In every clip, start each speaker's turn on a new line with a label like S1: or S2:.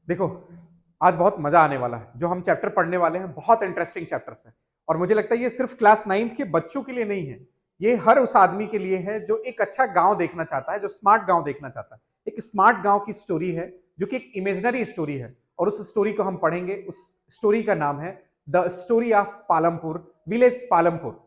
S1: देखो, आज बहुत मजा आने वाला है। जो हम चैप्टर पढ़ने वाले हैं बहुत इंटरेस्टिंग चैप्टर्स हैं और मुझे लगता है ये सिर्फ क्लास 9th के बच्चों के लिए नहीं है। ये हर उस आदमी के लिए है जो एक अच्छा गांव देखना चाहता है, जो स्मार्ट गांव देखना चाहता है। एक स्मार्ट गांव की स्टोरी है जो कि एक इमेजिनरी स्टोरी है और उस स्टोरी को हम पढ़ेंगे। उस स्टोरी का नाम है the story of Palampur village. Palampur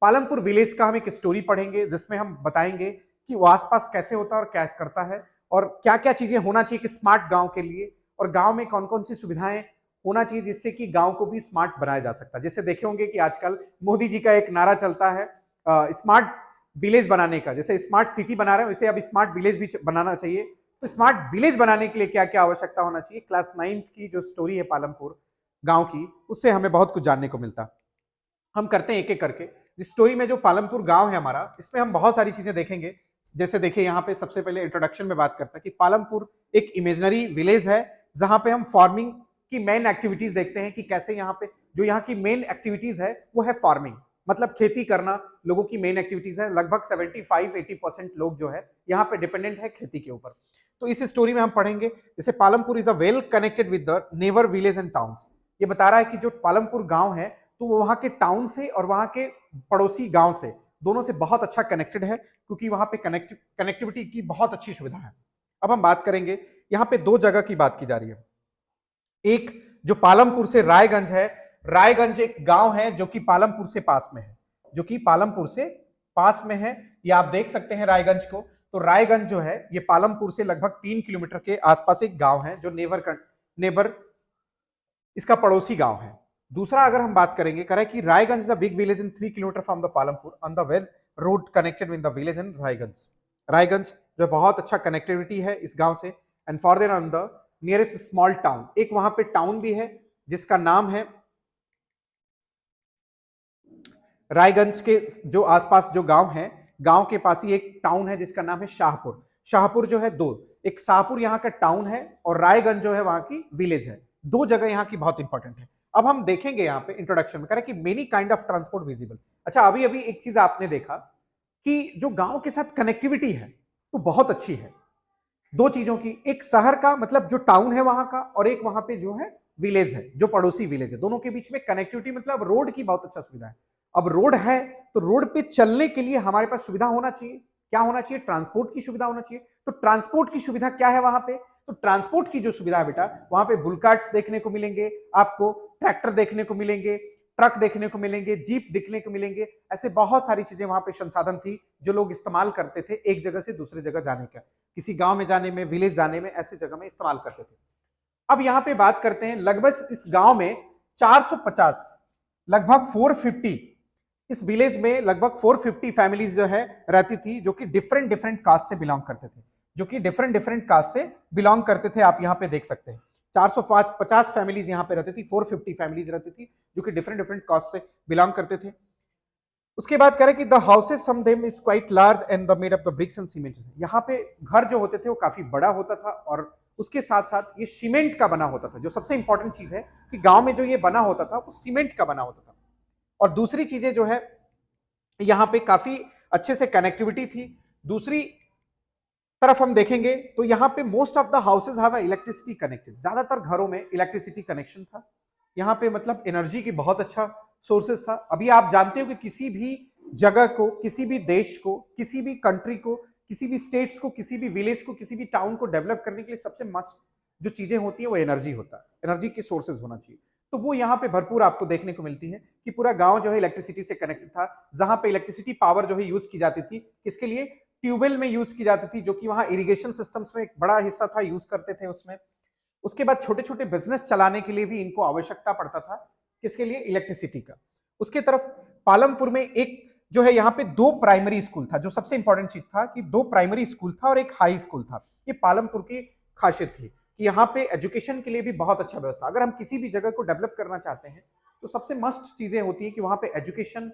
S1: Palampur village का हम एक स्टोरी पढ़ेंगे जिसमें हम बताएंगे कि वो आसपास कैसे होता है और क्या करता है और क्या क्या चीजें होना चाहिए कि स्मार्ट गांव के लिए, और गांव में कौन कौन सी सुविधाएं होना चाहिए जिससे कि गांव को भी स्मार्ट बनाया जा सकता है। जैसे देखे होंगे कि आजकल मोदी जी का एक नारा चलता है स्मार्ट विलेज बनाने का। जैसे स्मार्ट सिटी बना रहे हैं वैसे अब स्मार्ट विलेज भी बनाना चाहिए। तो स्मार्ट विलेज बनाने के लिए क्या क्या आवश्यकता होना चाहिए, क्लास 9th की जो स्टोरी है पालमपुर गांव की, उससे हमें बहुत कुछ जानने को मिलता। हम करते हैं एक एक करके। इस स्टोरी में जो पालमपुर गांव है हमारा, इसमें हम बहुत सारी चीजें देखेंगे। जैसे देखिए यहाँ पे सबसे पहले इंट्रोडक्शन में बात करता है कि पालमपुर एक इमेजिनरी विलेज है जहां पे हम फार्मिंग की मेन एक्टिविटीज देखते हैं कि कैसे यहाँ पे जो यहाँ की मेन एक्टिविटीज है वो है फार्मिंग, मतलब खेती करना लोगों की मेन एक्टिविटीज है। लगभग 75-80% लोग जो है यहाँ पे डिपेंडेंट है खेती के ऊपर। तो इस स्टोरी में हम पढ़ेंगे जैसे Palampur is a well connected with the neighbour village and towns. ये बता रहा है कि जो पालमपुर गांव है तो वो वहां के टाउन से और वहां के पड़ोसी गांव से दोनों से बहुत अच्छा कनेक्टेड है, क्योंकि वहां पे कनेक्टिविटी की बहुत अच्छी सुविधा है। अब हम बात करेंगे, यहाँ पे दो जगह की बात की जा रही है। एक जो पालमपुर से रायगंज है, रायगंज एक गांव है जो कि पालमपुर से पास में है, जो कि पालमपुर से पास में है। ये आप देख सकते हैं रायगंज को। तो रायगंज जो है ये पालमपुर से लगभग 3 किलोमीटर के आसपास एक गांव है जो नेबर इसका पड़ोसी गांव है। दूसरा अगर हम बात करेंगे करें कि Raiganj is a big village in 3 kilometre from the Palampur on the well road connected with the village and Raiganj. Raiganj जो बहुत अच्छा कनेक्टिविटी है इस गांव से। And further on the nearest small town, एक वहां पे टाउन भी है जिसका नाम है रायगंज के जो आसपास जो गांव है, गांव के पास ही एक टाउन है जिसका नाम है शाहपुर। शाहपुर जो है दो, एक शाहपुर यहाँ का टाउन है और रायगंज जो है वहां की विलेज है। दो जगह यहाँ की बहुत इंपॉर्टेंट है। अब हम देखेंगे यहाँ पे इंट्रोडक्शन में करें कि many kind of transport visible. अच्छा, अभी अभी एक चीज आपने देखा कि जो गांव के साथ कनेक्टिविटी है वो बहुत अच्छी है। दो चीजों की, एक शहर का मतलब जो टाउन है वहां का, और एक वहां पे जो है विलेज है, जो पड़ोसी विलेज है, दोनों के बीच में कनेक्टिविटी मतलब रोड की बहुत अच्छा सुविधा है। अब रोड है तो रोड पे चलने के लिए हमारे पास सुविधा होना चाहिए। क्या होना चाहिए? ट्रांसपोर्ट की सुविधा होना चाहिए। तो ट्रांसपोर्ट की सुविधा क्या है वहां पे? तो ट्रांसपोर्ट की जो सुविधा है बेटा, वहां पे बुलकार्ट्स देखने को मिलेंगे आपको, ट्रैक्टर देखने को मिलेंगे, ट्रक देखने को मिलेंगे, जीप देखने को मिलेंगे। ऐसे बहुत सारी चीजें वहां पे संसाधन थी जो लोग इस्तेमाल करते थे एक जगह से दूसरी जगह जाने का, किसी गांव में जाने में, विलेज जाने में, ऐसे जगह में इस्तेमाल करते थे। अब यहां पे बात करते हैं, लगभग इस गांव में 450, लगभग 450, इस विलेज में लगभग 450 फैमिलीज जो है रहती थी, जो कि डिफरेंट डिफरेंट कास्ट से बिलोंग करते थे, जो कि डिफरेंट डिफरेंट कास्ट से बिलोंग करते थे। आप यहां पे देख सकते हैं 450 फैमिलीज यहां पे रहती थी, 450 फैमिलीज रहती थी जो कि डिफरेंट डिफरेंट कास्ट से बिलोंग करते थे। उसके बाद करें कि the houses some them is quite large and the made up the bricks and cement. यहाँ पे घर जो होते थे वो काफी बड़ा होता था और उसके साथ साथ ये सीमेंट का बना होता था। जो सबसे इंपॉर्टेंट चीज है कि गांव में जो ये बना होता था वो सीमेंट का बना होता था। और दूसरी चीजें जो है यहाँ पे काफी अच्छे से कनेक्टिविटी थी। दूसरी तरफ हम देखेंगे तो यहाँ पे most of the houses have electricity connected, ज्यादातर घरों में इलेक्ट्रिसिटी कनेक्शन था। यहाँ पे मतलब एनर्जी की बहुत अच्छा सोर्सेस था। अभी आप जानते हो कि किसी भी जगह को, किसी भी देश को, किसी भी कंट्री को, किसी भी स्टेट्स को, किसी भी विलेज को, किसी भी टाउन को डेवलप करने के लिए सबसे मस्ट जो चीजें होती है वो एनर्जी होता है, एनर्जी के सोर्सेज होना चाहिए। तो वो यहाँ पे भरपूर आपको देखने को मिलती है कि पूरा गांव जो है इलेक्ट्रिसिटी से कनेक्टेड था। जहां पे इलेक्ट्रिसिटी पावर जो है यूज की जाती थी किसके लिए? ट्यूबवेल में यूज की जाती थी, जो कि वहां इरिगेशन सिस्टम्स में एक बड़ा हिस्सा था, यूज करते थे उसमें। उसके बाद छोटे छोटे बिजनेस चलाने के लिए भी इनको आवश्यकता पड़ता था, किसके लिए? इलेक्ट्रिसिटी का। उसके तरफ पालमपुर में एक जो है यहाँ पे दो प्राइमरी स्कूल था। जो सबसे इंपॉर्टेंट चीज था कि दो प्राइमरी स्कूल था और एक हाई स्कूल था। ये पालमपुर की खासियत थी कि यहाँ पे एजुकेशन के लिए भी बहुत अच्छा व्यवस्था। अगर हम किसी भी जगह को डेवलप करना चाहते हैं तो सबसे मस्ट चीजें होती है कि वहां पे एजुकेशन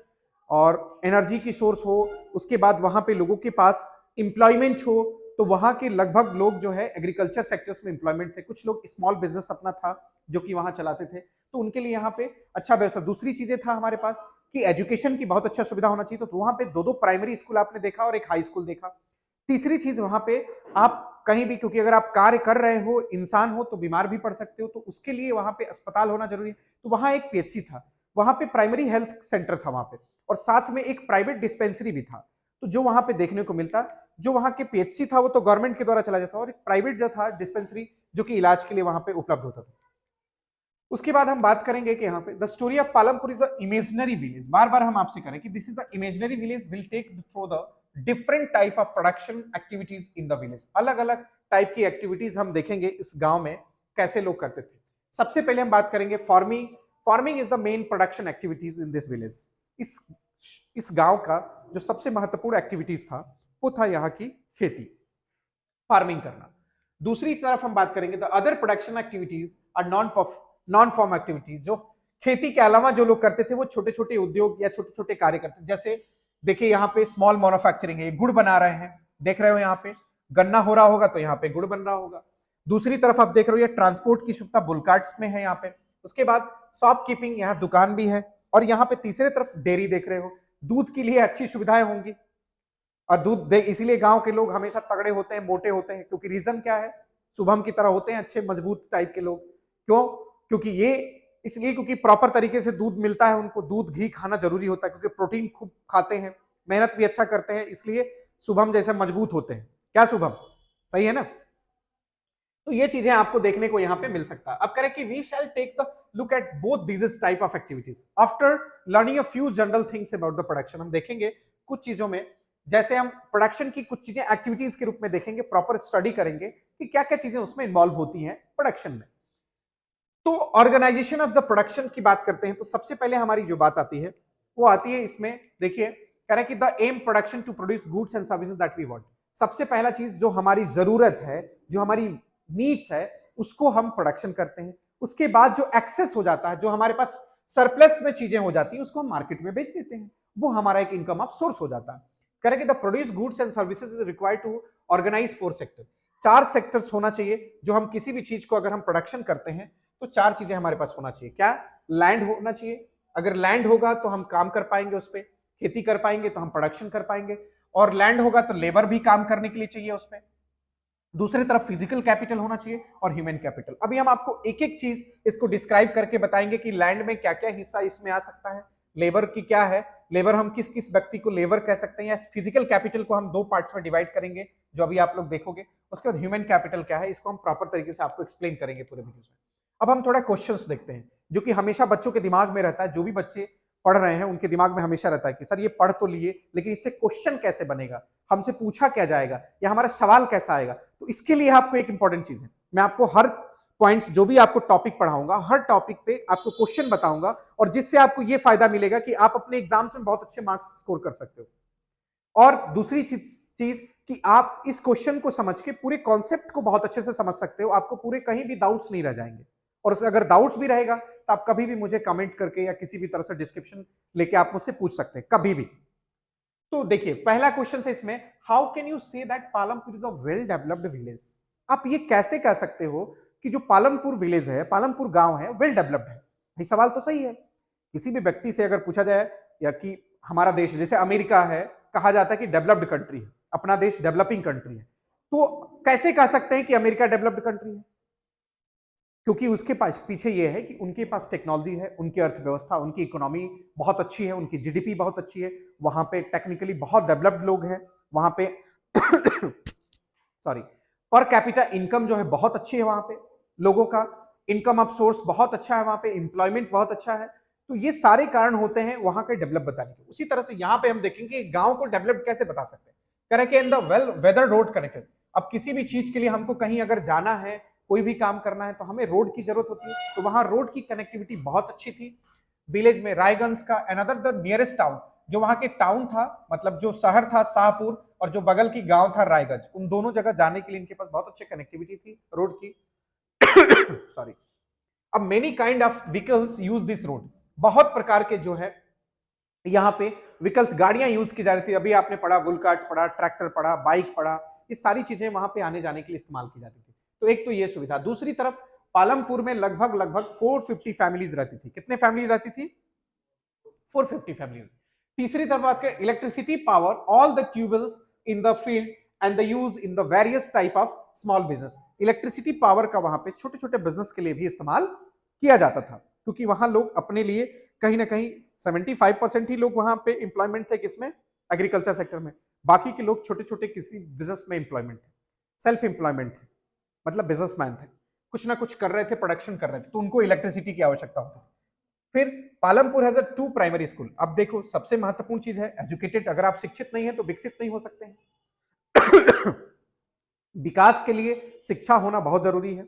S1: और एनर्जी की सोर्स हो, उसके बाद वहां पे लोगों के पास एम्प्लॉयमेंट हो। तो वहां के लगभग लोग जो है एग्रीकल्चर सेक्टर्स में एम्प्लॉयमेंट थे, कुछ लोग स्मॉल बिजनेस अपना था जो कि वहां चलाते थे, तो उनके लिए यहाँ पे अच्छा व्यवस्था। दूसरी चीजें था हमारे पास कि एजुकेशन की बहुत अच्छा सुविधा होना चाहिए, तो वहां पे दो दो प्राइमरी स्कूल आपने देखा और एक हाई स्कूल देखा। तीसरी चीज वहां पे आप कहीं भी, क्योंकि अगर आप कार्य कर रहे हो, इंसान हो, तो बीमार भी पड़ सकते हो, तो उसके लिए वहां पे अस्पताल होना जरूरी है। तो वहां एक पीएचसी था, वहां पे प्राइमरी हेल्थ सेंटर था वहां पे, और साथ में एक प्राइवेट डिस्पेंसरी भी था। तो जो वहां पे देखने को मिलता, जो वहां के पीएचसी था वो तो गवर्नमेंट के द्वारा चला जाता, और एक प्राइवेट जो था डिस्पेंसरी, जो कि इलाज के लिए वहां पे उपलब्ध होता था। उसके बाद हम बात करेंगे कि यहाँ पे the story of Palampur is a imaginary village. बार बार हम आपसे करें कि this is the imaginary village will take through the different type of production activities in the village. अलग अलग टाइप की एक्टिविटीज हम देखेंगे इस गांव में कैसे लोग करते थे। सबसे पहले हम बात करेंगे farming. Farming is the main production activities in this village. इस गांव का जो सबसे महत्वपूर्ण एक्टिविटीज था वो था यहाँ की खेती, फार्मिंग करना। दूसरी तरफ हम बात करेंगे the other production activities are non farm activities. जो खेती के अलावा जो लोग करते थे वो छोटे छोटे उद्योग या छोटे छोटे कार्य करते थे। जैसे देखिए यहाँ पे स्मॉल मैन्युफैक्चरिंग है, गुड़ बना रहे हैं, देख रहे हो यहाँ पे गन्ना हो रहा होगा तो यहाँ पे गुड़ बन रहा होगा। दूसरी तरफ आप देख रहे हो ये ट्रांसपोर्ट की सुविधा बुलकार्ट्स में है यहाँ पे। उसके बाद शॉप कीपिंग, यहाँ दुकान भी है। और यहाँ पे तीसरे तरफ डेयरी देख रहे हो, दूध के लिए अच्छी सुविधाएं होंगी। और दूध दे, इसीलिए गांव के लोग हमेशा तगड़े होते हैं, मोटे होते हैं, क्योंकि रीजन क्या है, शुभम की तरह होते हैं, अच्छे मजबूत टाइप के लोग। क्यों? क्योंकि ये इसलिए क्योंकि प्रॉपर तरीके से दूध मिलता है उनको, दूध घी खाना जरूरी होता है, क्योंकि प्रोटीन खूब खाते हैं, मेहनत भी अच्छा करते हैं, इसलिए शुभम जैसे मजबूत होते हैं। क्या शुभम, सही है ना? तो ये चीजें आपको देखने को यहाँ पे मिल सकता है। अब करें कि we shall take the look at both this type of activities after learning a few general things about the production. हम देखेंगे कुछ चीजों में, जैसे हम प्रोडक्शन की कुछ चीजें एक्टिविटीज के रूप में देखेंगे, प्रॉपर स्टडी करेंगे कि क्या क्या चीजें उसमें इन्वॉल्व होती हैं प्रोडक्शन में। तो ऑर्गेनाइजेशन ऑफ द प्रोडक्शन की बात करते हैं तो सबसे पहले हमारी जो बात आती है वो आती है इसमें, देखिए कह रहे हैं कि the aim production to produce goods and services that we want. सबसे पहला चीज जो हमारी जरूरत है, जो हमारी नीड्स है, उसको हम प्रोडक्शन करते हैं। उसके बाद जो एक्सेस हो जाता है, जो हमारे पास सरप्लस में चीजें हो जाती हैं, उसको हम मार्केट में बेच देते हैं, वो हमारा एक इनकम ऑफ सोर्स हो जाता है। कह रहे हैं कि the produce goods and services is required to organise 4 sector. 4 sectors होना चाहिए। जो हम किसी भी चीज को अगर हम प्रोडक्शन करते हैं तो 4 चीजें हमारे पास होना चाहिए। क्या? लैंड होना चाहिए, अगर लैंड होगा तो हम काम कर पाएंगे, उस पर खेती कर पाएंगे तो हम प्रोडक्शन कर पाएंगे, और लैंड होगा तो लेबर भी काम करने के लिए चाहिए उसमें। दूसरी तरफ फिजिकल कैपिटल होना चाहिए और ह्यूमन कैपिटल। अभी हम आपको एक एक चीज इसको डिस्क्राइब करके बताएंगे कि लैंड में क्या क्या हिस्सा इसमें आ सकता है, लेबर की क्या है, लेबर हम किस किस व्यक्ति को लेबर कह सकते हैं, या फिजिकल कैपिटल को हम 2 पार्ट्स में डिवाइड करेंगे जो अभी आप लोग देखोगे। उसके बाद ह्यूमन कैपिटल क्या है, इसको हम प्रॉपर तरीके से आपको एक्सप्लेन करेंगे पूरे वीडियो में। अब हम थोड़ा क्वेश्चंस देखते हैं जो कि हमेशा बच्चों के दिमाग में रहता है। जो भी बच्चे पढ़ रहे हैं उनके दिमाग में हमेशा रहता है कि सर ये पढ़ तो लिए, लेकिन इससे क्वेश्चन कैसे बनेगा, हमसे पूछा क्या जाएगा, या हमारा सवाल कैसा आएगा। तो इसके लिए आपको एक इंपॉर्टेंट चीज है, मैं आपको हर पॉइंट्स जो भी आपको टॉपिक पढ़ाऊंगा, हर टॉपिक पे आपको क्वेश्चन बताऊंगा, और जिससे आपको ये फायदा मिलेगा कि आप अपने एग्जाम्स में बहुत अच्छे मार्क्स स्कोर कर सकते हो। और दूसरी चीज कि आप इस क्वेश्चन को समझ के पूरे कॉन्सेप्ट को बहुत अच्छे से समझ सकते हो, आपको पूरे कहीं भी डाउट्स नहीं रह जाएंगे। और अगर डाउट्स भी रहेगा तो आप कभी भी मुझे कमेंट करके या किसी भी तरह से डिस्क्रिप्शन लेके आप मुझसे पूछ सकते हैं कभी भी। तो देखिए पहला क्वेश्चन है इसमें, how can you say that Palampur is a well developed village. आप ये कैसे कह सकते हो कि जो पालमपुर विलेज है, पालमपुर गांव है, वेल डेवलप्ड है। भाई सवाल तो सही है। किसी भी व्यक्ति से अगर पूछा जाए या कि हमारा देश जैसे अमेरिका है, कहा जाता है कि डेवलप्ड कंट्री है, अपना देश डेवलपिंग कंट्री है, तो कैसे कह सकते हैं कि अमेरिका डेवलप्ड कंट्री है? क्योंकि उसके पास पीछे ये है कि उनके पास टेक्नोलॉजी है, उनकी अर्थव्यवस्था, उनकी इकोनॉमी बहुत अच्छी है, उनकी जीडीपी बहुत अच्छी है, वहां पे टेक्निकली बहुत डेवलप्ड लोग हैं, वहां पे सॉरी पर कैपिटा इनकम जो है बहुत अच्छी है, वहां पे लोगों का इनकम ऑफ सोर्स बहुत अच्छा है, वहां पे एम्प्लॉयमेंट बहुत अच्छा है। तो ये सारे कारण होते हैं वहां के डेवलप बताने के। उसी तरह से यहाँ पे हम देखेंगे गांव को डेवलप कैसे बता सकते हैं। करें in the well whether road connected. अब किसी भी चीज के लिए हमको कहीं अगर जाना है, कोई भी काम करना है, तो हमें रोड की जरूरत होती है, तो वहां रोड की कनेक्टिविटी बहुत अच्छी थी। विलेज में रायगंज का अनदर द नियरेस्ट टाउन, जो वहां के टाउन था, मतलब जो शहर था शाहपुर, और जो बगल की गांव था रायगंज, उन दोनों जगह जाने के लिए इनके पास बहुत अच्छी कनेक्टिविटी थी रोड की। सॉरी। अब many kind of vehicles use this road. बहुत प्रकार के जो है यहाँ पे व्हीकल्स, गाड़ियां यूज की जा रही थी। अभी आपने पढ़ा वुल कार्ट्स पढ़ा, ट्रैक्टर पढ़ा, बाइक पढ़ा, ये सारी चीजें वहां पे आने जाने के लिए इस्तेमाल की जाती थी। तो एक तो ये सुविधा। दूसरी तरफ पालमपुर में लगभग लगभग 450 फैमिलीज रहती थी। कितने फैमिली रहती थी? 450 फैमिली। तीसरी तरफ बात करें electricity power, all the tube wells in the field and the use in the various type of small business. Electricity power का वहां पे छोटे छोटे बिजनेस के लिए भी इस्तेमाल किया जाता था, क्योंकि वहां लोग अपने लिए कहीं ना कहीं 75% ही लोग वहां पे एम्प्लॉयमेंट थे, किसमें, एग्रीकल्चर सेक्टर में। बाकी के लोग छोटे छोटे किसी बिजनेस में एम्प्लॉयमेंट थे, सेल्फ एम्प्लॉयमेंट थे, मतलब बिजनेसमैन थे, कुछ ना कुछ कर रहे थे, प्रोडक्शन कर रहे थे, तो उनको इलेक्ट्रिसिटी की आवश्यकता होती है। फिर Palampur has a 2 primary school. अब देखो सबसे महत्वपूर्ण चीज है एजुकेटेड, अगर आप शिक्षित नहीं है तो विकसित नहीं हो सकते हैं। विकास के लिए शिक्षा होना बहुत जरूरी है,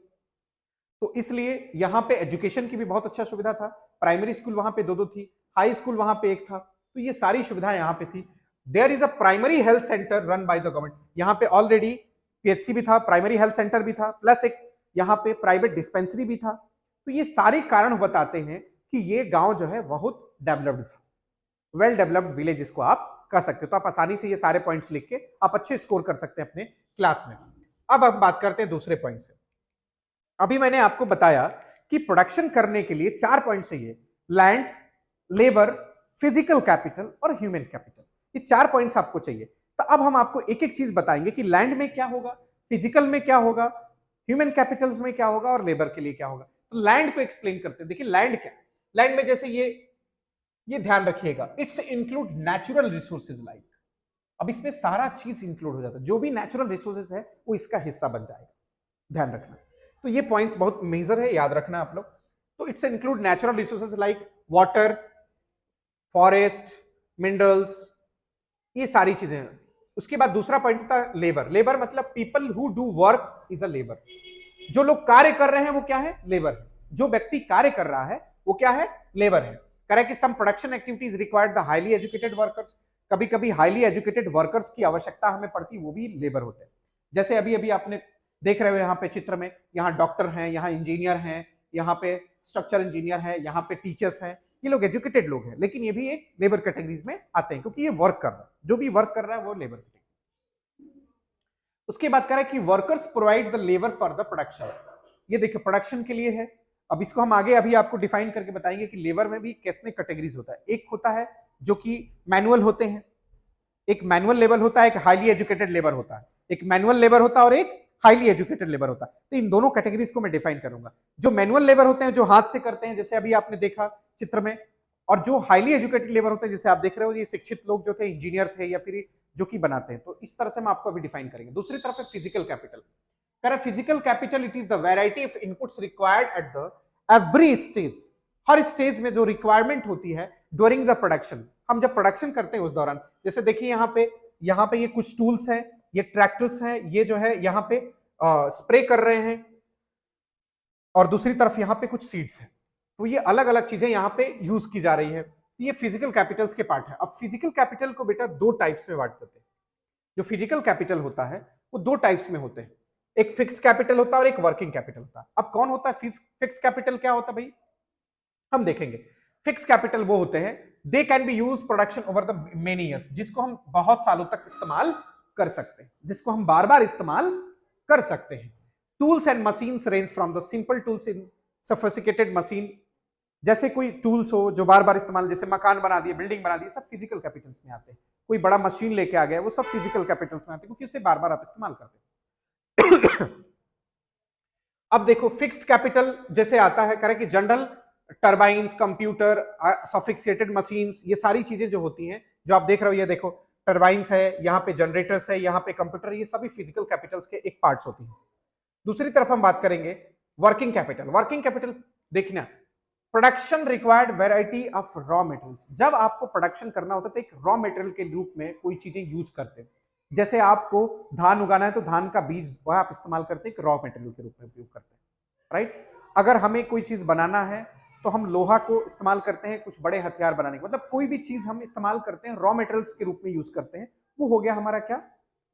S1: तो इसलिए यहां पे एजुकेशन की भी बहुत अच्छा सुविधा था। प्राइमरी स्कूल वहां पे 2 थी, हाई स्कूल वहां पे 1 था, तो ये सारी सुविधाएं यहां पे थी। There is a primary health centre run by the government. यहां पे ऑलरेडी पीएचसी भी था, प्राइमरी हेल्थ सेंटर भी था, प्लस एक यहां पे प्राइवेट डिस्पेंसरी भी था। तो ये सारे कारण बताते हैं कि ये गांव जो है बहुत डेवलप्ड था, वेल डेवलप्ड विलेज इसको आप कह सकते हो। तो आप आसानी से ये सारे पॉइंट्स लिख के आप अच्छे स्कोर कर सकते हैं अपने क्लास में। अब हम बात करते हैं दूसरे पॉइंट से। अभी मैंने आपको बताया कि प्रोडक्शन करने के लिए 4 पॉइंट चाहिए, लैंड, लेबर, फिजिकल कैपिटल और ह्यूमन कैपिटल। ये 4 पॉइंट्स आपको चाहिए। तो अब हम आपको एक एक चीज बताएंगे कि लैंड में क्या होगा, फिजिकल में क्या होगा, ह्यूमन कैपिटल में क्या होगा और लेबर के लिए क्या होगा। तो लैंड को एक्सप्लेन करते हैं। देखिए लैंड क्या, लैंड में जैसे ये ध्यान रखिएगा, it's include natural resources like. अब इसमें सारा चीज इंक्लूड हो जाता है, जो भी नेचुरल रिसोर्सेज है वो इसका हिस्सा बन जाएगा, ध्यान रखना। तो ये पॉइंट्स बहुत मेजर है, याद रखना आप लोग। तो it's include natural resources like water, forest, minerals, ये सारी चीजें हैं। उसके बाद दूसरा पॉइंट था लेबर। लेबर मतलब people who do work is a labour. जो लोग कार्य कर रहे हैं वो क्या है, लेबर है। जो व्यक्ति कार्य कर रहा है वो क्या है, लेबर है। कह रहा है कि some production activities required the highly educated workers. कभी कभी हाईली एजुकेटेड वर्कर्स की आवश्यकता हमें पड़ती, वो भी लेबर होते हैं। जैसे अभी अभी आपने देख रहे हो यहाँ पे चित्र में, यहाँ डॉक्टर हैं, यहाँ इंजीनियर हैं, यहाँ पे स्ट्रक्चर इंजीनियर है, यहाँ पे टीचर्स हैं। ये लोग एजुकेटेड लोग हैं, लेकिन ये भी एक लेबर कैटेगरीज में आते हैं, क्योंकि ये वर्क कर रहा है, जो भी वर्क कर रहा है वो लेबर कैटेगरी। उसके बाद कह रहा है कि workers provide the labour for the production. ये देखिए प्रोडक्शन के लिए है। अब इसको हम आगे अभी आपको डिफाइन करके बताएंगे कि लेबर में भी कितने कैटेगरीज होता है। एक होता है जो कि मैनुअल होते हैं, एक मैनुअल लेबर होता है, एक हाईली एजुकेटेड लेबर होता है। एक मैनुअल लेबर होता है और एक हाईली एजुकेटेड लेबर होता है। तो इन दोनों कैटेगरीज को मैं डिफाइन करूंगा। जो मैनुअल लेबर होते हैं, जो हाथ से करते हैं, जैसे अभी आपने देखा चित्र में, और जो हाईली एजुकेटेड लेबर होते हैं, जैसे आप देख रहे हो, ये शिक्षित लोग जो थे, इंजीनियर थे या फिर जो कि बनाते हैं। तो इस तरह से हम आपको अभी डिफाइन करेंगे। दूसरी तरफ है फिजिकल कैपिटल। कह रहा है physical capital it is the variety of inputs required at the every stage. Her stage में जो रिक्वायरमेंट होती है ड्यूरिंग द प्रोडक्शन, हम जब प्रोडक्शन करते हैं उस दौरान। जैसे देखिए यहाँ पे ये कुछ टूल्स हैं, ये ट्रैक्टर्स हैं, ये जो है यहाँ पे स्प्रे कर रहे हैं, और दूसरी तरफ यहाँ पे कुछ सीड्स हैं। तो ये अलग अलग चीजें यहाँ पे यूज की जा रही है। तो ये फिजिकल कैपिटल्स के पार्ट है। अब फिजिकल कैपिटल को बेटा 2 टाइप्स में बांट देते हैं। जो फिजिकल कैपिटल होता है वो 2 टाइप्स में होते हैं, एक फिक्स कैपिटल होता है और एक वर्किंग कैपिटल होता है। अब कौन होता है फिक्स कैपिटल, क्या होता है भाई, हम देखेंगे। फिक्स कैपिटल वो होते हैं, they can be use production over the many years, जिसको हम बहुत सालों तक इस्तेमाल कर सकते हैं, जिसको हम बार बार इस्तेमाल कर सकते हैं। Tools and machines range from the simple tools in sophisticated machine. जैसे कोई टूल्स हो जो बार बार इस्तेमाल, जैसे मकान बना दिए, बिल्डिंग बना दी, सब फिजिकल कैपिटल्स में आते हैं। कोई बड़ा मशीन लेके आ गया, वो सब फिजिकल कैपिटल्स में आते हैं, क्योंकि उसे बार बार आप इस्तेमाल करते हैं। अब देखो फिक्स्ड कैपिटल जैसे आता है, करें कि जनरल टरबाइन्स, कंप्यूटर, सोफिस्टिकेटेड मशीन्स, ये सारी चीजें जो होती हैं, जो आप देख रहे हो, ये देखो टरबाइन्स है, यहाँ पे जनरेटर्स है, यहाँ पे कंप्यूटर, ये सभी फिजिकल कैपिटल्स के एक पार्ट्स होती हैं। दूसरी तरफ हम बात करेंगे वर्किंग कैपिटल। वर्किंग कैपिटल देखना, production required variety of raw materials. जब आपको प्रोडक्शन करना होता है तो एक रॉ मटेरियल के रूप में कोई चीजें यूज करते हैं। जैसे आपको धान उगाना है तो धान का बीज वह आप इस्तेमाल करते हैं, एक रॉ मटेरियल के रूप में उपयोग करते हैं, राइट। अगर हमें कोई चीज बनाना है तो हम लोहा को इस्तेमाल करते हैं कुछ बड़े हथियार बनाने के, मतलब कोई भी चीज हम इस्तेमाल करते हैं, रॉ मटेरियल्स के रूप में यूज करते हैं, वो हो गया हमारा क्या,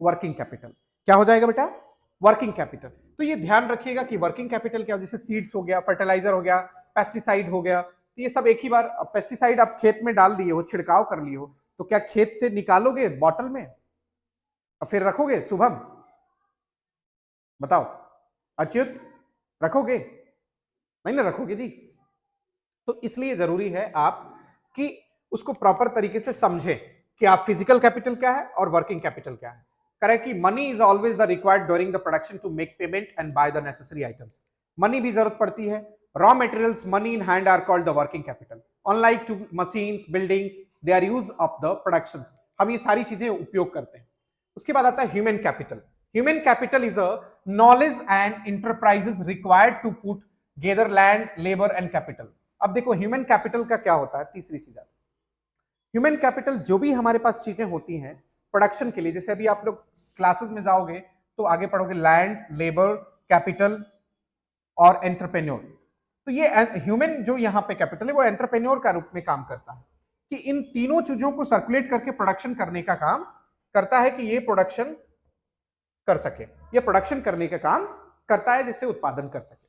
S1: वर्किंग कैपिटल। क्या हो जाएगा बेटा, वर्किंग कैपिटल। तो ये ध्यान रखिएगा कि वर्किंग कैपिटल क्या हो, जैसे सीड्स हो गया, फर्टिलाइजर हो गया, पेस्टिसाइड हो गया, तो ये सब एक ही बार। पेस्टिसाइड आप खेत में डाल दिए हो, छिड़काव कर लिए हो, तो क्या खेत से निकालोगे बॉटल में और फिर रखोगे, शुभम बताओ, अच्युत रखोगे, नहीं ना रखोगे जी। तो इसलिए जरूरी है आप कि उसको प्रॉपर तरीके से समझें कि आप फिजिकल कैपिटल क्या है और वर्किंग कैपिटल क्या है। करेक्ट कि money is always the required during the production to make payment and buy the necessary items. Money भी जरूरत पड़ती है। Raw materials money in hand are called the working capital. Unlike to machines buildings they are use of the production. हम ये सारी चीजें उपयोग करते हैं। उसके बाद आता है human capital. Human capital is a knowledge and enterprises required to put gather land labour and capital. अब देखो ह्यूमन कैपिटल का क्या होता है, तीसरी चीज आती है ह्यूमन कैपिटल। जो भी हमारे पास चीजें होती हैं प्रोडक्शन के लिए, जैसे अभी आप लोग क्लासेस में जाओगे तो आगे पढ़ोगे लैंड, लेबर, कैपिटल और एंटरप्रेन्योर। तो ये ह्यूमन जो यहाँ पे कैपिटल है वो एंटरप्रेन्योर का रूप में काम करता है कि इन तीनों चीजों को सर्कुलेट करके प्रोडक्शन करने का काम करता है कि ये प्रोडक्शन कर सके, ये प्रोडक्शन करने का काम करता है जिससे उत्पादन कर सके।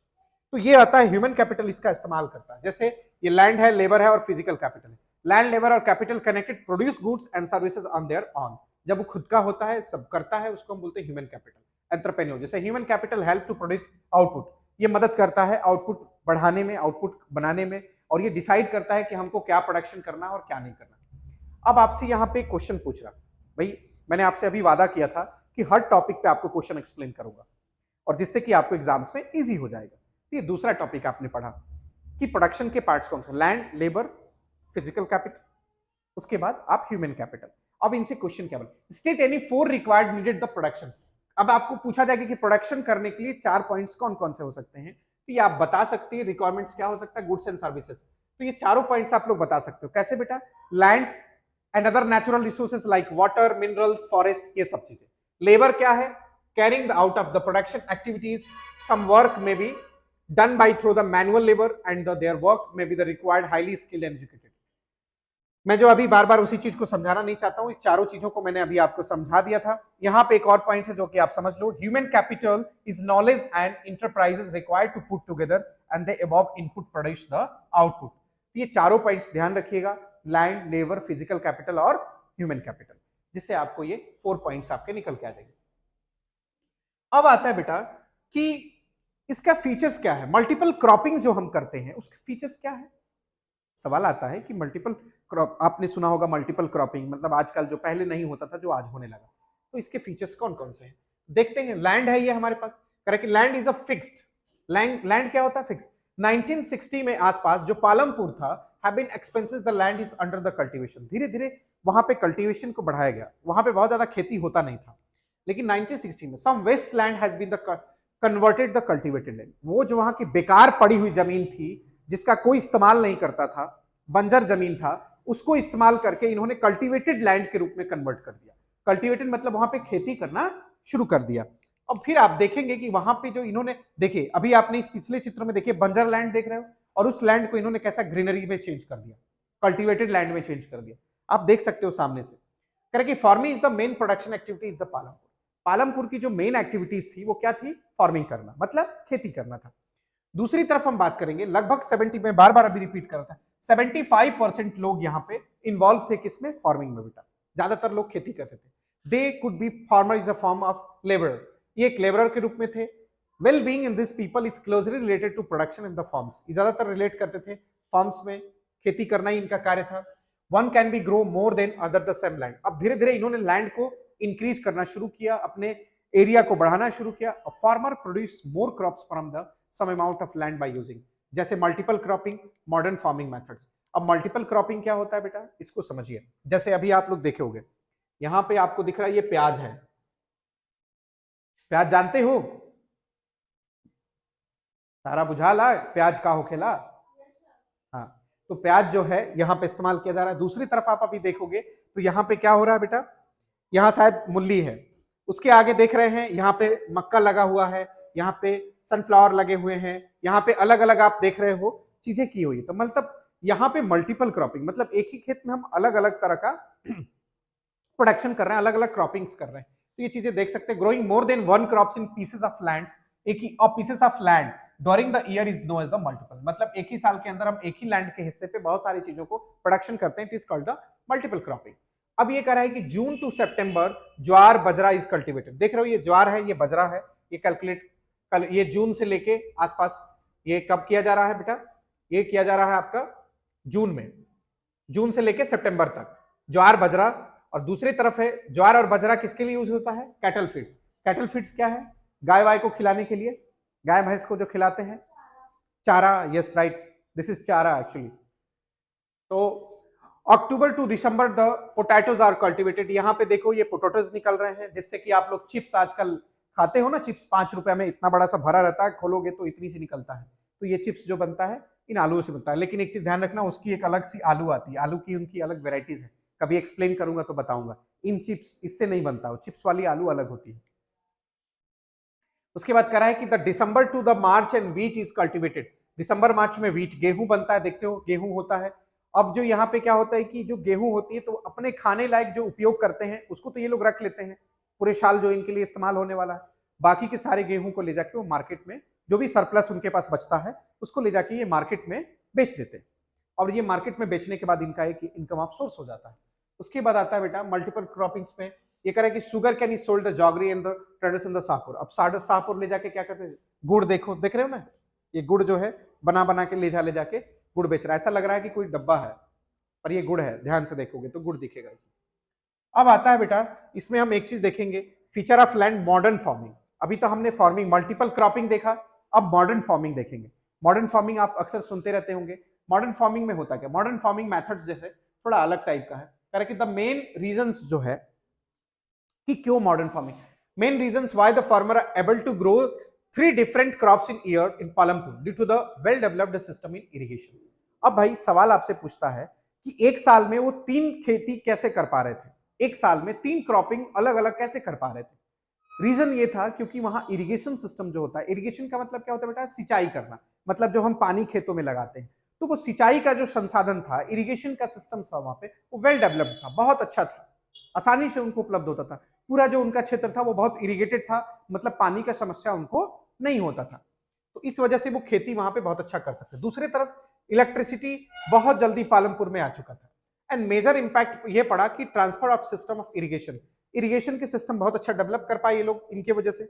S1: तो ये आता है ह्यूमन कैपिटल, इसका इस्तेमाल करता है। जैसे ये लैंड है, लेबर है और फिजिकल कैपिटल है। लैंड, लेबर और capital connected produce goods and services on their on. जब वो खुद का होता है, सब करता है, उसको हम बोलते हैं ह्यूमन कैपिटल। एंटरप्रेन्योर, जैसे human capital help to produce output, ये मदद करता है आउटपुट बढ़ाने में, आउटपुट बनाने में, और ये डिसाइड करता है कि हमको क्या प्रोडक्शन करना है और क्या नहीं करना। अब आपसे यहाँ पे क्वेश्चन पूछ रहा, भाई मैंने आपसे अभी वादा किया था कि हर टॉपिक पे आपको क्वेश्चन एक्सप्लेन करूंगा और जिससे कि आपको एग्जाम्स में इजी हो जाएगा। ये दूसरा टॉपिक आपने पढ़ा कि प्रोडक्शन के पार्ट्स कौन से, लैंड, लेबर, फिजिकल कैपिटल, उसके बाद आप ह्यूमन कैपिटल। अब इनसे क्वेश्चन क्या बोला, state any 4 required needed the production. अब आपको पूछा जाएगा कि प्रोडक्शन करने के लिए 4 पॉइंट्स कौन कौन से हो सकते हैं, तो ये आप बता सकते हैं। रिक्वायरमेंट्स क्या हो सकता है, गुड्स एंड सर्विसेज। तो ये चारों पॉइंट्स आप लोग बता सकते हो। कैसे बेटा, land and other natural resources like water, minerals, forest, ये सब चीजें। लेबर क्या है, carrying out of the production activities, some work में be done by through the manual labor and their work may be the required highly skilled and educated। मैं जो अभी बार बार उसी चीज को समझाना नहीं चाहता हूं, इस चारों चीजों को मैंने अभी आपको समझा दिया था। यहां पे एक और पॉइंट है जो कि आप समझ लो, human capital is knowledge and enterprises required to put together and they above input produce the output. ये चारों पॉइंट्स ध्यान रखिएगा, लैंड, लेबर, फिजिकल कैपिटल और ह्यूमन कैपिटल, जिससे आपको ये 4 पॉइंट्स आपके निकल के आ जाएंगे। अब आता है बेटा कि इसका फीचर्स क्या है, मल्टीपल क्रॉपिंग जो हम करते हैं उसके फीचर्स क्या है। सवाल आता है कि मल्टीपल क्रॉप, आपने सुना होगा मल्टीपल क्रॉपिंग, मतलब आजकल जो पहले नहीं होता था जो आज होने लगा, तो इसके फीचर्स कौन कौन से हैं देखते हैं। लैंड है ये हमारे पास, correct, land is a fixed land क्या होता है, फिक्स। 1960 में आसपास जो पालमपुर था, have been expenses the land is under the cultivation. धीरे धीरे वहां पे कल्टीवेशन को बढ़ाया गया, वहां पे बहुत ज्यादा खेती होता नहीं था, लेकिन 1960 में some waste land has been the converted the cultivated land. वो जो वहां की बेकार पड़ी हुई जमीन थी जिसका कोई इस्तेमाल नहीं करता था, बंजर जमीन था, उसको इस्तेमाल करके इन्होंने कल्टीवेटेड लैंड के रूप में कन्वर्ट कर दिया। कल्टीवेटेड मतलब वहां पे खेती करना शुरू कर दिया। अब फिर आप देखेंगे कि वहां पे जो इन्होंने, देखिए अभी आपने इस पिछले चित्र में देखिए बंजर लैंड देख रहे हो, और उस लैंड को इन्होंने कैसा ग्रीनरी में चेंज कर दिया, कल्टीवेटेड लैंड में चेंज कर दिया। आप देख सकते हो सामने से। Correct, farming is the main production activity is the Palampur. Palampur की जो मेन एक्टिविटीज थी वो क्या थी, फार्मिंग करना, मतलब खेती करना था। दूसरी तरफ हम बात करेंगे, लगभग 70 में बार बार अभी रिपीट कर रहा था, 75% लोग यहाँ पे इन्वॉल्व थे किसमें, फार्मिंग में बेटा। ज्यादातर लोग खेती करते थे। They could be, farmer is a form of labour, ये एक लेबरर के रूप में थे। Well being in this people is closely related to production in the farms, ज्यादातर रिलेट करते थे फार्म्स में, खेती करना ही इनका कार्य था। One can be grow more than other the same land. अब धीरे धीरे इन्होंने लैंड को इंक्रीज करना शुरू किया, अपने एरिया को बढ़ाना शुरू किया। Farmer produce more crops from the same amount of land by using, जैसे multiple cropping, modern farming methods. अब मल्टीपल क्रॉपिंग क्या होता है बेटा, इसको समझिए। जैसे अभी आप लोग देखे होंगे, यहां पे आपको दिख रहा है ये प्याज है, प्याज जानते हो, सारा बुझाला प्याज का होखेला। हाँ, तो प्याज जो है यहाँ पे इस्तेमाल किया जा रहा है। दूसरी तरफ आप अभी देखोगे तो यहाँ पे क्या हो रहा है बेटा, यहाँ शायद मूली है, उसके आगे देख रहे हैं यहाँ पे मक्का लगा हुआ है, यहाँ पे सनफ्लावर लगे हुए हैं, यहाँ पे अलग अलग आप देख रहे हो चीजें की हुई। तो मतलब यहाँ पे मल्टीपल क्रॉपिंग, मतलब एक ही खेत में हम अलग अलग तरह का प्रोडक्शन कर रहे हैं, अलग अलग क्रॉपिंग्स कर रहे हैं। तो ये चीजें देख सकते हैं। Growing more than 1 crops in pieces of land, एक ही pieces of land during the year is known as the multiple. मतलब एक ही साल के अंदर हम एक ही लैंड के हिस्से पे बहुत सारी चीजों को प्रोडक्शन करते हैं, it is called the multiple cropping. अब ये कह रहा है कि जून टू सितंबर ज्वार बजरा इज कल्टीवेटेड। देख रहे हो, ये ज्वार है, ये बजरा है, ये कैलकुलेट ये जून से लेके आसपास, ये कब किया जा रहा है बेटा, ये किया जा रहा है आपका जून में, जून से लेके सितंबर तक ज्वार बजरा और दूसरी तरफ है ज्वार और बाजरा किसके लिए यूज होता है? Cattle feeds. कैटल फीड्स क्या है? गाय वाय को खिलाने के लिए, गाय भैंस को जो खिलाते हैं, चारा। Yes right, this is chara actually. तो October to December the potatoes are cultivated. यहाँ पे देखो ये पोटैटोज निकल रहे हैं, जिससे कि आप लोग चिप्स आजकल खाते हो ना, चिप्स 5 रुपए में इतना बड़ा सा भरा रहता है, खोलोगे तो इतनी सी निकलता है। तो ये चिप्स जो बनता है इन आलूओं से बनता है। लेकिन एक चीज ध्यान रखना, उसकी एक अलग सी आलू आती है, आलू की उनकी अलग वेराइटीज है, कभी एक्सप्लेन करूंगा तो बताऊंगा। इन चिप्स इससे नहीं बनता, वो चिप्स वाली आलू अलग होती है। उसके बाद कह रहा है कि the December to the March and wheat is cultivated. दिसंबर मार्च में व्हीट गेहूं बनता है, देखते हो गेहूं होता है। अब जो यहाँ पे क्या होता है कि जो गेहूं होती है तो अपने खाने लायक जो उपयोग करते हैं उसको तो ये लोग रख लेते हैं पूरे साल, जो इनके लिए इस्तेमाल होने वाला है। बाकी के सारे गेहूं को ले जाके वो मार्केट में, जो भी सरप्लस उनके पास बचता है उसको ले जाके ये मार्केट में बेच देते हैं। और ये मार्केट में बेचने के बाद इनका एक इनकम ऑफ सोर्स हो जाता है। उसके बाद आता है बेटा मल्टीपल क्रॉपिंग्स में। ये कह रहा है कि sugar cane is sold the jaggery and the tradition the Shahpur. अब शाहपुर ले जाके क्या करते हैं? गुड़, देखो देख रहे हो ना, ये गुड़ जो है बना बना के ले जाके गुड़ बेच रहा है। ऐसा लग रहा है कि कोई डब्बा है, पर ये गुड़ है, ध्यान से देखोगे तो गुड़ दिखेगा इसमें। अब आता है बेटा, इसमें हम एक चीज देखेंगे, feature of land modern farming. अभी तो हमने फार्मिंग मल्टीपल क्रॉपिंग देखा, अब मॉडर्न फार्मिंग देखेंगे। मॉडर्न फार्मिंग आप अक्सर सुनते रहते होंगे। मॉडर्न फार्मिंग में होता क्या? मॉडर्न फार्मिंग मेथड्स जैसे थोड़ा अलग टाइप का है। कह रहा है कि द मेन रीजंस जो है कि क्यों modern farming, main reasons why the farmer are able to grow 3 different crops in year in Palampur due to the well developed system in irrigation. अब भाई सवाल आपसे पूछता है कि एक साल में वो 3 खेती कैसे कर पा रहे थे, एक साल में 3 क्रॉपिंग अलग अलग कैसे कर पा रहे थे? रीजन ये था क्योंकि वहां इरिगेशन सिस्टम जो होता है, इरिगेशन का मतलब क्या होता है बेटा? सिंचाई करना, मतलब जो हम पानी खेतों में लगाते हैं। तो वो सिंचाई का जो संसाधन था, इरिगेशन का सिस्टम था वहां पे, वो वेल डेवलप्ड था, बहुत अच्छा था, आसानी से उनको उपलब्ध होता था। पूरा जो उनका क्षेत्र था वो बहुत इरिगेटेड था, मतलब पानी का समस्या उनको नहीं होता था। तो इस वजह से वो खेती वहां पे बहुत अच्छा कर सकते। दूसरी तरफ इलेक्ट्रिसिटी बहुत जल्दी पालमपुर में आ चुका था। एंड मेजर इंपैक्ट ये पड़ा कि transfer of system of irrigation, irrigation के सिस्टम बहुत अच्छा डेवलप कर पाए ये लोग इनके वजह से।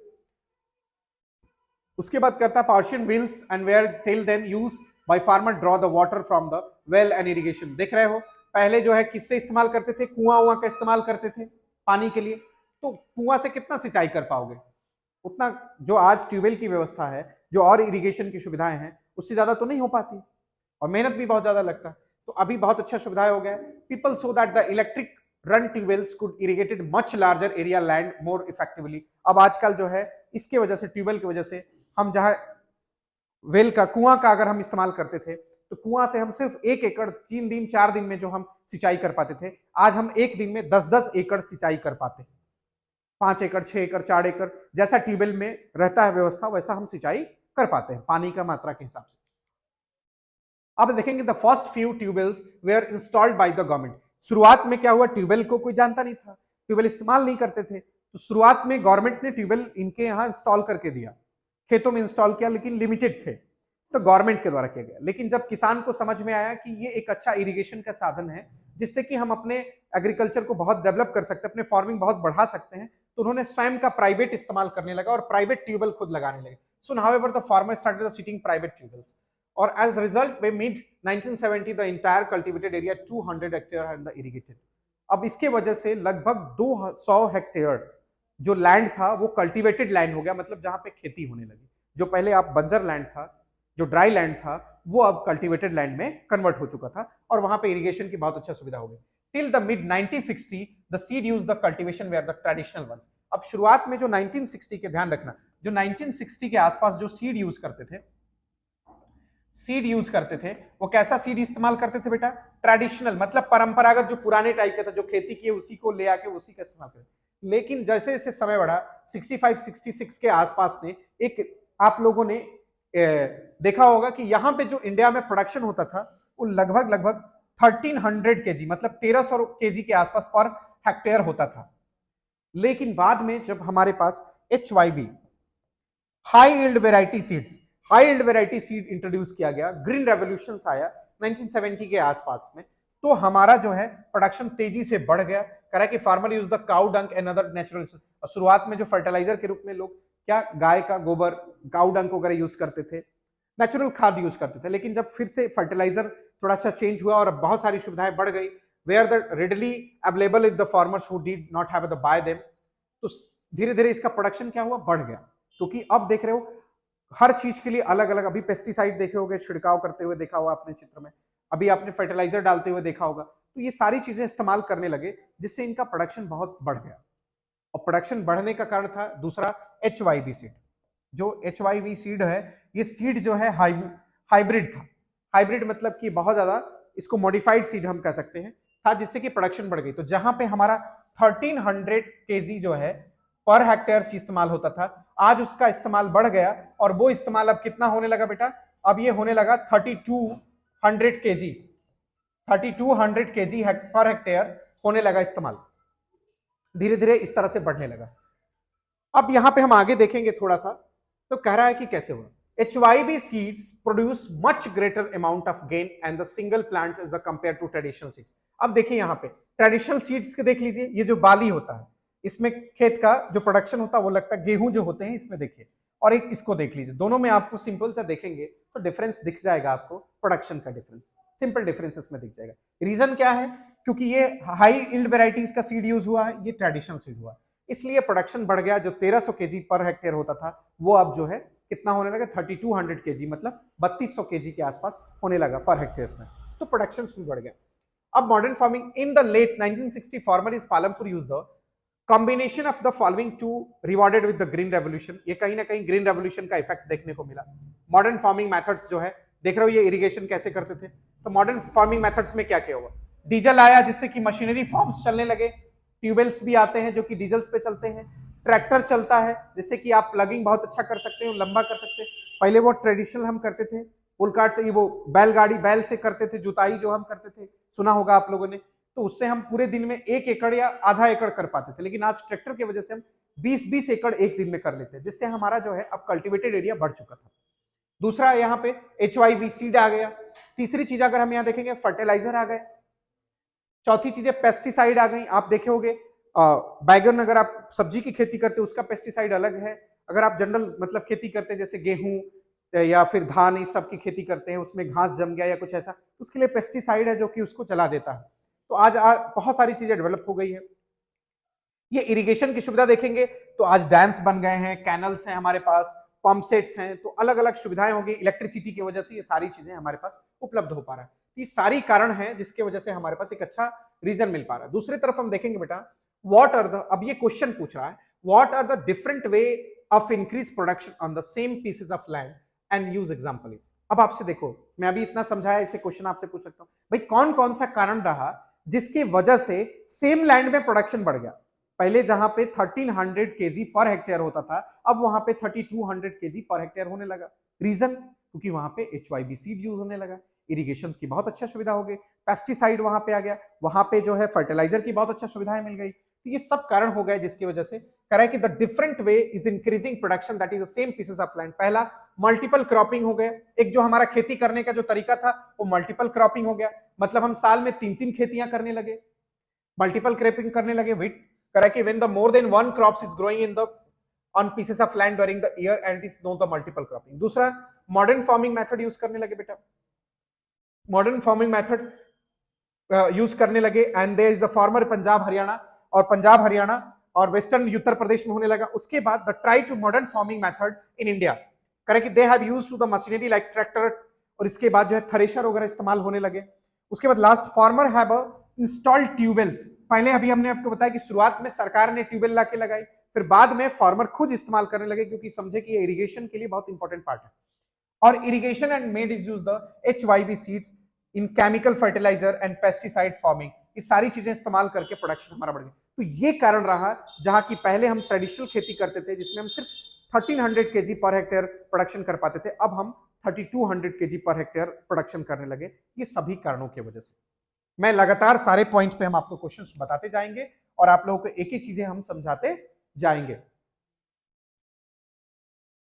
S1: उसके बाद करता Persian wheels and were till then use by farmer draw the water from the well and irrigation. देख रहे हो पहले जो है किससे इस्तेमाल करते थे? कुआं का इस्तेमाल करते थे पानी के लिए। तो कुआं से कितना सिंचाई कर पाओगे? उतना जो आज ट्यूबवेल की व्यवस्था है, जो और इरिगेशन की सुविधाएं हैं, उससे ज्यादा तो नहीं हो पाती, और मेहनत भी बहुत ज्यादा लगता है। तो अभी बहुत अच्छा सुविधाएं हो गया। People so that the electric run tube wells could irrigated much larger area land more effectively. अब आजकल जो है इसके वजह से, ट्यूबवेल की वजह से, हम जहां वेल का, कुआं का अगर हम इस्तेमाल करते थे तो कुआं से हम सिर्फ 1 एकड़ 3 दिन 4 दिन में जो हम सिंचाई कर पाते थे, आज हम एक दिन में 10-10 एकड़ सिंचाई कर पाते हैं। 5 एकड़ 6 एकड़ 4 एकड़ जैसा ट्यूबवेल में रहता है व्यवस्था, वैसा हम सिंचाई कर पाते हैं पानी का मात्रा के हिसाब से। अब देखेंगे the first few tubewells were installed by the government. शुरुआत में क्या हुआ? ट्यूबवेल को कोई जानता नहीं था, ट्यूबवेल इस्तेमाल नहीं करते थे, तो शुरुआत में गवर्नमेंट ने ट्यूबवेल इनके यहाँ इंस्टॉल करके दिया, खेतों में इंस्टॉल किया, लेकिन लिमिटेड थे, तो गवर्नमेंट के द्वारा किया गया। लेकिन जब किसान को समझ में आया कि ये एक अच्छा इरिगेशन का साधन है जिससे कि हम अपने एग्रीकल्चर को बहुत डेवलप कर सकते हैं, अपने फार्मिंग बहुत बढ़ा सकते हैं, तो उन्होंने स्वयं का प्राइवेट इस्तेमाल करने लगा और प्राइवेट ट्यूबवेल खुद लगाने लगे। So however the farmer started setting private tubewells, और as result by mid 1970 the entire cultivated area 200 hectare had the irrigated. अब इसके वजह से लगभग 200 हेक्टेयर जो लैंड था वो कल्टीवेटेड लैंड हो गया, मतलब जहां पे खेती होने लगी। जो पहले आप बंजर लैंड था, जो ड्राई लैंड था, वो अब कल्टीवेटेड लैंड में कन्वर्ट हो चुका था, और वहां पे इरिगेशन की बहुत अच्छा सुविधा हो गई। Till the mid 1960 the seed use the cultivation were the traditional ones. अब शुरुआत में जो 1960 के, ध्यान रखना, जो 1960 के आसपास जो सीड यूज करते थे, सीड यूज करते थे, वो कैसा सीड इस्तेमाल करते थे बेटा? ट्रेडिशनल, मतलब परंपरागत, जो पुराने टाइप का था, जो खेती की उसी को ले आके उसी का इस्तेमाल करते। लेकिन जैसे जैसे समय बढ़ा, 65-66 के आसपास ने एक, आप लोगों ने देखा होगा कि यहां पे जो इंडिया में प्रोडक्शन होता था वो लगभग 1300 केजी, मतलब 1300 केजी के आसपास पर हेक्टेयर होता था। लेकिन बाद में जब हमारे पास HYV, high yield variety seeds, high yield variety seed introduce किया गया, ग्रीन रेवोल्यूशन आया 1970 के आसपास में, तो हमारा जो है प्रोडक्शन तेजी से बढ़ गया। कह रहा है कि farmer use the cow dung and other natural. शुरुआत में जो फर्टिलाइजर के रूप में लोग क्या, गाय का गोबर, काउ डंग वगैरह यूज करते थे, नेचुरल खाद यूज करते थे। लेकिन जब फिर से फर्टिलाइजर थोड़ा सा चेंज हुआ और बहुत सारी सुविधाएं बढ़ गई, were the readily available is the farmers who did not have the buy them. तो धीरे धीरे इसका प्रोडक्शन क्या हुआ, बढ़ गया, क्योंकि अब देख रहे हो हर चीज के लिए अलग अलग, अभी पेस्टिसाइड देखे होगे छिड़काव करते हुए देखा होगा आपने चित्र में, अभी आपने फर्टिलाइजर डालते हुए देखा होगा, तो ये सारी चीजें इस्तेमाल करने लगे जिससे इनका प्रोडक्शन बहुत बढ़ गया। और प्रोडक्शन बढ़ने का कारण था दूसरा HYV सीड। जो HYV सीड है, ये सीड जो है हाइब्रिड था। हाइब्रिड मतलब कि बहुत ज्यादा, इसको मॉडिफाइड सीड हम कह सकते हैं, था, जिससे कि प्रोडक्शन बढ़ गई। तो जहां पे हमारा 1300 kg जो है पर हेक्टेयर इस्तेमाल होता था, आज उसका इस्तेमाल बढ़ गया, और वो इस्तेमाल अब कितना होने लगा बेटा, अब ये होने लगा 3200 kg, 3200 kg पर हेक्टेयर होने लगा इस्तेमाल, धीरे धीरे इस तरह से बढ़ने लगा। अब यहां पे हम आगे देखेंगे थोड़ा सा, तो कह रहा है कि कैसे हुआ। HYV seeds produce much greater amount of gain and the single plants as compared to traditional seeds। अब देखिए यहाँ पे ट्रेडिशनल सीड्स के देख लीजिए, ये जो बाली होता है इसमें खेत का जो प्रोडक्शन होता है वो लगता है गेहूं जो होते हैं इसमें देखिए, और एक इसको देख लीजिए, दोनों में आपको सिंपल सा देखेंगे तो डिफरेंस दिख जाएगा आपको, प्रोडक्शन का डिफरेंस, सिंपल डिफरेंस इसमें दिख जाएगा। रीजन क्या है, क्योंकि ये हाई यील्ड वेराइटीज का सीड यूज हुआ है, ये ट्रेडिशनल सीड हुआ, इसलिए प्रोडक्शन बढ़ गया। जो 1300 kg पर हेक्टेयर होता था वो अब जो है कितना होने लगा, 3200 kg, मतलब 3200 kg के आसपास होने लगा पर हेक्टेयर में, तो प्रोडक्शन भी बढ़ गया। अब modern farming in the late 1960 farmer is Palampur use the combination of the following to rewarded with the green revolution. ये कहीं ना कहीं ग्रीन रेवोल्यूशन का इफेक्ट देखने को मिला। मॉडर्न फार्मिंग मेथड्स जो है देख रहे हो, ये इरिगेशन कैसे करते थे, तो मॉडर्न फार्मिंग मेथड्स में क्या क्या हुआ, डीजल आया जिससे कि मशीनरी फार्म्स चलने लगे, ट्यूबवेल्स भी आते हैं जो कि डीजल्स पे चलते हैं, ट्रैक्टर चलता है जिससे कि आप प्लगिंग बहुत अच्छा कर सकते हो, लंबा कर सकते हैं। पहले वो ट्रेडिशनल हम करते थे पुल कार्ट से, वो बैलगाड़ी बैल से करते थे, जुताई जो हम करते थे, सुना होगा आप लोगों ने, तो उससे हम पूरे दिन में 1 एकड़ या आधा एकड़ कर पाते थे, लेकिन आज ट्रैक्टर की वजह से हम 20-20 एकड़ एक दिन में कर लेते हैं, जिससे हमारा जो है अब कल्टिवेटेड एरिया बढ़ चुका था। दूसरा यहाँ पे HYV सीड आ गया। तीसरी चीज अगर हम यहाँ देखेंगे फर्टिलाइजर आ गए। चौथी चीज है पेस्टिसाइड आ गई। आप देखे होंगे बैगन, अगर आप सब्जी की खेती करते हो उसका पेस्टिसाइड अलग है, अगर आप जनरल मतलब खेती करते हैं जैसे गेहूं या फिर धान इस सब की खेती करते हैं, उसमें घास जम गया या कुछ ऐसा, उसके लिए पेस्टिसाइड है जो कि उसको जला देता है। तो आज बहुत सारी चीजें डेवलप हो गई है। ये इरिगेशन की सुविधा देखेंगे तो आज डैम्स बन गए हैं, कैनल्स हैं हमारे पास, पंप सेट्स हैं, तो अलग अलग सुविधाएं होगी। इलेक्ट्रिसिटी की वजह से ये सारी चीजें हमारे पास उपलब्ध हो पा रहा है। ये सारी कारण है जिसकी वजह से हमारे पास एक अच्छा रीजन मिल पा रहा है। दूसरी तरफ हम देखेंगे बेटा, व्हाट आर द, अब ये क्वेश्चन पूछ रहा है, what are the different way of increase production on the same pieces of land and use example is. अब आपसे देखो, मैं अभी इतना समझाया, इसे क्वेश्चन आपसे पूछ सकता हूं, भाई कौन कौन सा कारण रहा जिसकी वजह से सेम लैंड में प्रोडक्शन बढ़ गया। पहले जहां पे 1300 kg पर हेक्टेयर होता था, अब वहां पे 3200 kg पर हेक्टेयर होने लगा। रीजन, क्योंकि वहां पे HYV सीड यूज होने लगा, इरिगेशन की बहुत अच्छा सुविधा हो गई, पेस्टिसाइड वहां पे आ गया, वहां पे जो है फर्टिलाइजर की बहुत अच्छा सुविधाएं मिल गई। तो ये सब कारण हो गए जिसकी वजह से कह रहा है कि the different way is increasing production that is the same pieces of land. पहला मल्टीपल क्रॉपिंग हो गया, एक जो हमारा खेती करने का जो तरीका था वो मल्टीपल क्रॉपिंग हो गया, मतलब हम साल में 3-3 खेतियां करने लगे, मल्टीपल क्रॉपिंग करने लगे। विट correct, when the more than one crops is growing in the on pieces of land during the year and is known the multiple cropping। दूसरा मॉडर्न फार्मिंग मेथड यूज करने लगे बेटा, मॉडर्न फार्मिंग मेथड यूज करने लगे and there is the farmer Punjab Haryana, और पंजाब हरियाणा और western Uttar Pradesh में होने लगा। उसके बाद the try to modern farming method in India, correct, they have used to the machinery like tractor, और इसके बाद जो है थ्रेशर वगैरह इस्तेमाल होने लगे। उसके बाद last farmer have installed tube wells. पहले अभी हमने आपको बताया कि शुरुआत में सरकार ने ट्यूबवेल लाके लगाई, फिर बाद में फार्मर खुद इस्तेमाल करने लगे क्योंकि समझे कि ये इरिगेशन के लिए बहुत इंपॉर्टेंट पार्ट है। और irrigation and made is use the HYV seeds in chemical fertiliser and pesticide farming. ये सारी चीजें इस्तेमाल करके प्रोडक्शन हमारा बढ़ गया। तो ये कारण रहा, जहां की पहले हम ट्रेडिशनल खेती करते थे जिसमें हम सिर्फ 1300 kg पर हेक्टेयर प्रोडक्शन कर पाते थे, अब हम 3200 kg पर हेक्टेयर प्रोडक्शन करने लगे। ये सभी कारणों की वजह से। मैं लगातार सारे पॉइंट्स पे हम आपको क्वेश्चंस बताते जाएंगे और आप लोगों को एक एक चीजें हम समझाते जाएंगे।